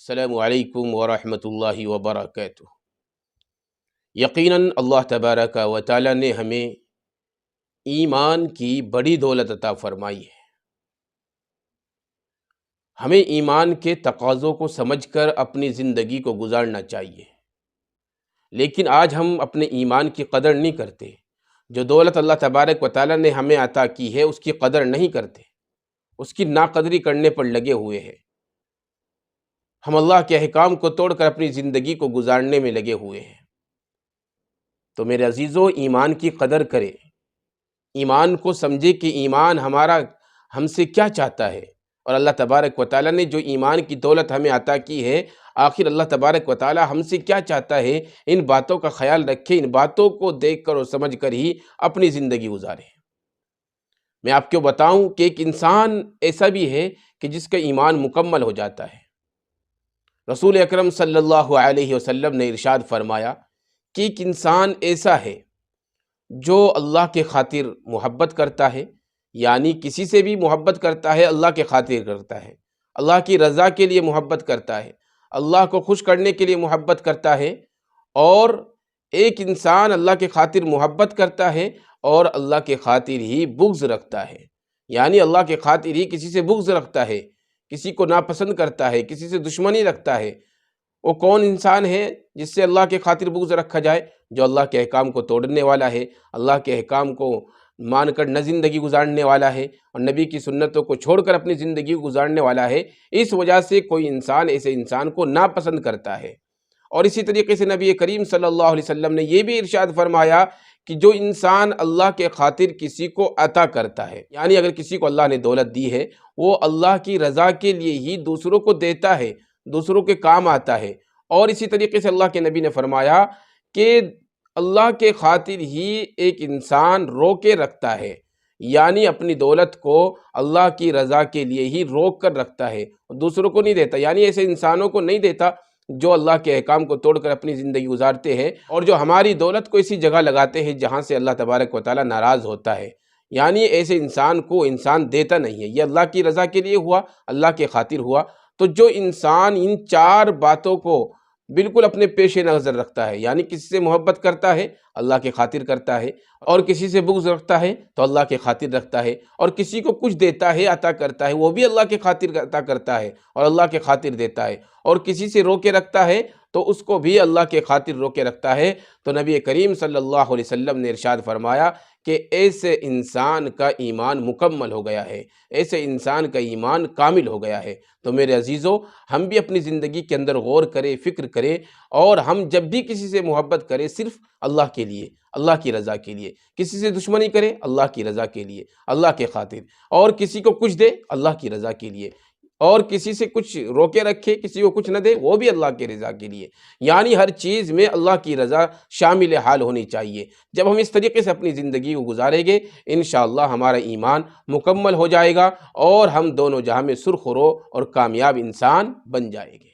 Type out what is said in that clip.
السلام علیکم ورحمۃ اللہ وبرکاتہ۔ یقیناً اللہ تبارک و تعالیٰ نے ہمیں ایمان کی بڑی دولت عطا فرمائی ہے۔ ہمیں ایمان کے تقاضوں کو سمجھ کر اپنی زندگی کو گزارنا چاہیے، لیکن آج ہم اپنے ایمان کی قدر نہیں کرتے۔ جو دولت اللہ تبارک و تعالیٰ نے ہمیں عطا کی ہے اس کی قدر نہیں کرتے، اس کی ناقدری کرنے پر لگے ہوئے ہیں۔ ہم اللہ کے احکام کو توڑ کر اپنی زندگی کو گزارنے میں لگے ہوئے ہیں۔ تو میرے عزیزو، ایمان کی قدر کرے، ایمان کو سمجھے کہ ایمان ہمارا ہم سے کیا چاہتا ہے، اور اللہ تبارک و تعالیٰ نے جو ایمان کی دولت ہمیں عطا کی ہے، آخر اللہ تبارک و تعالیٰ ہم سے کیا چاہتا ہے، ان باتوں کا خیال رکھے، ان باتوں کو دیکھ کر اور سمجھ کر ہی اپنی زندگی گزارے۔ میں آپ کو بتاؤں کہ ایک انسان ایسا بھی ہے کہ جس کا ایمان مکمل ہو جاتا ہے۔ رسول اکرم صلی اللہ علیہ وسلم نے ارشاد فرمایا کہ ایک انسان ایسا ہے جو اللہ کے خاطر محبت کرتا ہے، یعنی کسی سے بھی محبت کرتا ہے اللہ کے خاطر کرتا ہے، اللہ کی رضا کے لیے محبت کرتا ہے، اللہ کو خوش کرنے کے لیے محبت کرتا ہے، اور ایک انسان اللہ کے خاطر محبت کرتا ہے اور اللہ کے خاطر ہی بغض رکھتا ہے، یعنی اللہ کے خاطر ہی کسی سے بغض رکھتا ہے، کسی کو ناپسند کرتا ہے، کسی سے دشمنی رکھتا ہے۔ وہ کون انسان ہے جس سے اللہ کے خاطر بغض رکھا جائے؟ جو اللہ کے احکام کو توڑنے والا ہے، اللہ کے احکام کو مان کر نہ زندگی گزارنے والا ہے، اور نبی کی سنتوں کو چھوڑ کر اپنی زندگی گزارنے والا ہے۔ اس وجہ سے کوئی انسان ایسے انسان کو ناپسند کرتا ہے۔ اور اسی طریقے سے نبی کریم صلی اللہ علیہ وسلم نے یہ بھی ارشاد فرمایا کہ جو انسان اللہ کے خاطر کسی کو عطا کرتا ہے، یعنی اگر کسی کو اللہ نے دولت دی ہے، وہ اللہ کی رضا کے لیے ہی دوسروں کو دیتا ہے، دوسروں کے کام آتا ہے۔ اور اسی طریقے سے اللہ کے نبی نے فرمایا کہ اللہ کے خاطر ہی ایک انسان روکے رکھتا ہے، یعنی اپنی دولت کو اللہ کی رضا کے لیے ہی روک کر رکھتا ہے، دوسروں کو نہیں دیتا، یعنی ایسے انسانوں کو نہیں دیتا جو اللہ کے احکام کو توڑ کر اپنی زندگی گزارتے ہیں، اور جو ہماری دولت کو اسی جگہ لگاتے ہیں جہاں سے اللہ تبارک و تعالیٰ ناراض ہوتا ہے۔ یعنی ایسے انسان کو انسان دیتا نہیں ہے، یہ اللہ کی رضا کے لیے ہوا، اللہ کے خاطر ہوا۔ تو جو انسان ان چار باتوں کو بالکل اپنے پیش نظر رکھتا ہے، یعنی کسی سے محبت کرتا ہے اللہ کے خاطر کرتا ہے، اور کسی سے بغض رکھتا ہے تو اللہ کے خاطر رکھتا ہے، اور کسی کو کچھ دیتا ہے عطا کرتا ہے وہ بھی اللہ کے خاطر عطا کرتا ہے اور اللہ کے خاطر دیتا ہے، اور کسی سے روکے رکھتا ہے تو اس کو بھی اللہ کے خاطر روکے رکھتا ہے، تو نبی کریم صلی اللہ علیہ وسلم نے ارشاد فرمایا کہ ایسے انسان کا ایمان مکمل ہو گیا ہے، ایسے انسان کا ایمان کامل ہو گیا ہے۔ تو میرے عزیزو، ہم بھی اپنی زندگی کے اندر غور کریں، فکر کریں، اور ہم جب بھی کسی سے محبت کریں صرف اللہ کے لیے، اللہ کی رضا کے لیے، کسی سے دشمنی کرے اللہ کی رضا کے لیے، اللہ کے خاطر، اور کسی کو کچھ دے اللہ کی رضا کے لیے، اور کسی سے کچھ روکے رکھے، کسی کو کچھ نہ دے، وہ بھی اللہ کی رضا کے لیے، یعنی ہر چیز میں اللہ کی رضا شامل حال ہونی چاہیے۔ جب ہم اس طریقے سے اپنی زندگی کو گزاریں گے، انشاءاللہ ہمارا ایمان مکمل ہو جائے گا، اور ہم دونوں جہاں میں سرخرو اور کامیاب انسان بن جائیں گے۔